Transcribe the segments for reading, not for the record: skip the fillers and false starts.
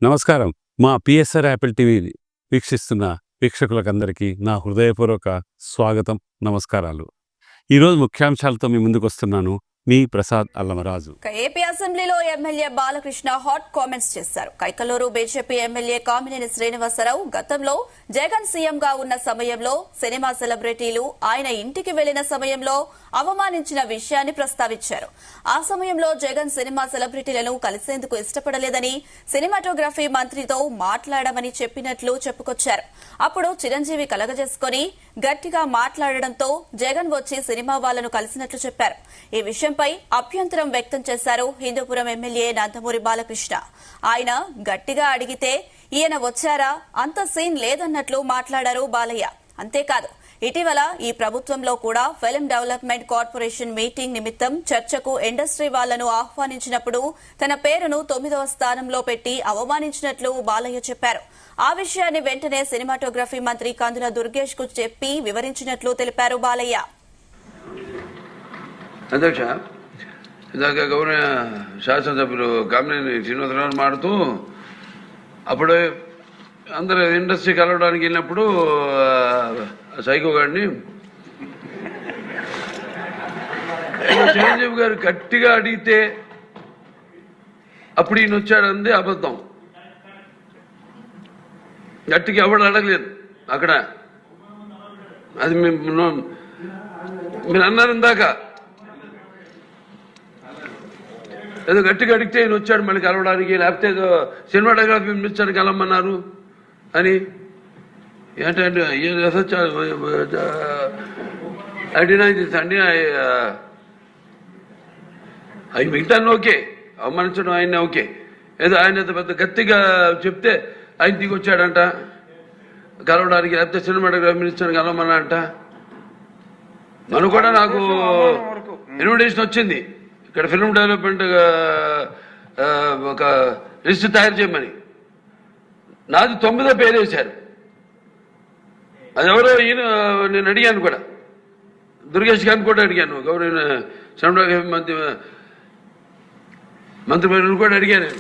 నమస్కారం. మా PSR Apple TV వీక్షిస్తున్న వీక్షకులకందరికీ నా హృదయపూర్వక స్వాగతం, నమస్కారాలు. ఈరోజు ముఖ్యాంశాలతో మీ ముందుకు వస్తున్నాను. మీ ప్రసాద్ అల్లమరాజు. ఏపీ అసెంబ్లీలో ఎమ్మెల్యే బాలకృష్ణ హాట్ కామెంట్స్ చేశారు. కైకలూరు బీజేపీ ఎమ్మెల్యే కామినేని శ్రీనివాసరావు గతంలో జగన్ సీఎంగా ఉన్న సమయంలో సినిమా సెలబ్రిటీలు ఆయన ఇంటికి వెళ్లిన సమయంలో అవమానించిన విషయాన్ని ప్రస్తావించారు. ఆ సమయంలో జగన్ సినిమా సెలబ్రిటీలను కలిసేందుకు ఇష్టపడలేదని, సినిమాటోగ్రఫీ మంత్రితో మాట్లాడమని చెప్పినట్లు చెప్పుకొచ్చారు. అప్పుడు చిరంజీవి కలగజేసుకుని గట్టిగా మాట్లాడడంతో జగన్ వచ్చి సినిమా వాళ్లను కలిసినట్లు చెప్పారు. ఈ విషయంపై అభ్యంతరం వ్యక్తం చేశారు హిందూపురం ఎమ్మెల్యే నందమూరి బాలకృష్ణ. ఆయన గట్టిగా అడిగితే ఈయన వచ్చారా, అంత సీన్ లేదన్నట్లు మాట్లాడారు బాలయ్య. అంతేకాదు, ఇటీవల ఈ ప్రభుత్వంలో కూడా ఫిల్మ్ డెవలప్మెంట్ కార్పొరేషన్ మీటింగ్ నిమిత్తం చర్చకు ఇండస్ట్రీ వాళ్లను ఆహ్వానించినప్పుడు తన పేరును 9వ స్థానంలో పెట్టి అవమానించినట్లు బాలయ్య చెప్పారు. ఆ విషయాన్ని వెంటనే సినిమాటోగ్రఫీ మంత్రి కందుల దుర్గేష్ కు చెప్పి వివరించినట్లు తెలిపారు బాలయ్య. అధ్యక్ష, ఇందాక గౌరవ శాసనసభ్యులు కామినేని శ్రీనివాసరావు మాడుతూ అప్పుడు అందరూ ఇండస్ట్రీ కలవడానికి వెళ్ళినప్పుడు సైకో గారిని చిరంజీవి గారు గట్టిగా అడిగితే అప్పుడు ఈయన వచ్చాడంది అబద్ధం. గట్టిగా ఎవడు అడగలేదు అక్కడ. అది మీరు అన్నారు ఇందాక, ఏదో గట్టిగా అడిగితే ఈయన వచ్చాడు మళ్ళీ కలవడానికి, లేకపోతే ఏదో సినిమాటోగ్రఫీ మినిస్టర్ కలవమన్నారు అని. ఏంటంటే అవి మిగతాన్ని ఓకే, అవమానించడం ఆయన ఓకే. ఏదో ఆయన పెద్ద గట్టిగా చెప్తే ఆయన దిగి వచ్చాడంట కలవడానికి, లేకపోతే సినిమాటోగ్రఫీ మినిస్టర్ కలవమన్నాడంట. మనం కూడా నాకు ఇన్విటేషన్ వచ్చింది ఇక్కడ ఫిల్మ్ డెవలప్మెంట్ ఒక లిస్ట్ తయారు చేయమని. నాది 9వ పేరు వేశారు. అది ఎవరో ఈయన నేను అడిగాను కూడా, దుర్గేష్ గారిని కూడా అడిగాను, గౌరవ సినిమాటోగ్రఫీ మంత్రి కూడా అడిగాను,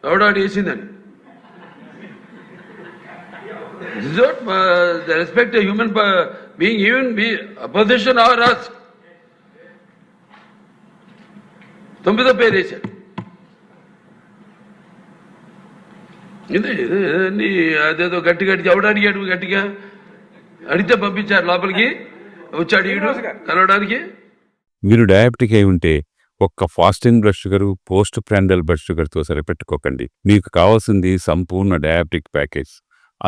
ఎవడో అడిగేసిందని. Respect human being, even opposition are us. 9వ పేరు వేశారు. అదేదో గట్టిగా ఎవడు అడిగాడు, గట్టిగా అడిగితే పంపించారు లోపలికి, వచ్చాడు ఈడు కలవడానికి. మీరు డయాబెటిక్ అయి ఉంటే ఒక్క fasting blood sugar, post prandial blood షుగర్తో సరిపెట్టుకోకండి. మీకు కావాల్సింది సంపూర్ణ డయాబెటిక్ ప్యాకేజ్.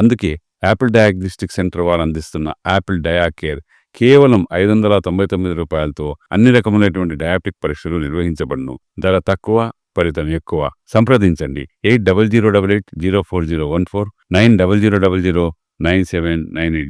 అందుకే యాపిల్ డయాగ్నోస్టిక్ సెంటర్ వారు అందిస్తున్న యాపిల్ డయా కేర్ కేవలం 599 రూపాయలతో అన్ని రకములైనటువంటి డయాబెటిక్ పరీక్షలు నిర్వహించబడును. ధర తక్కువ, ఫలితం ఎక్కువ. సంప్రదించండి 8008804014 9000009798.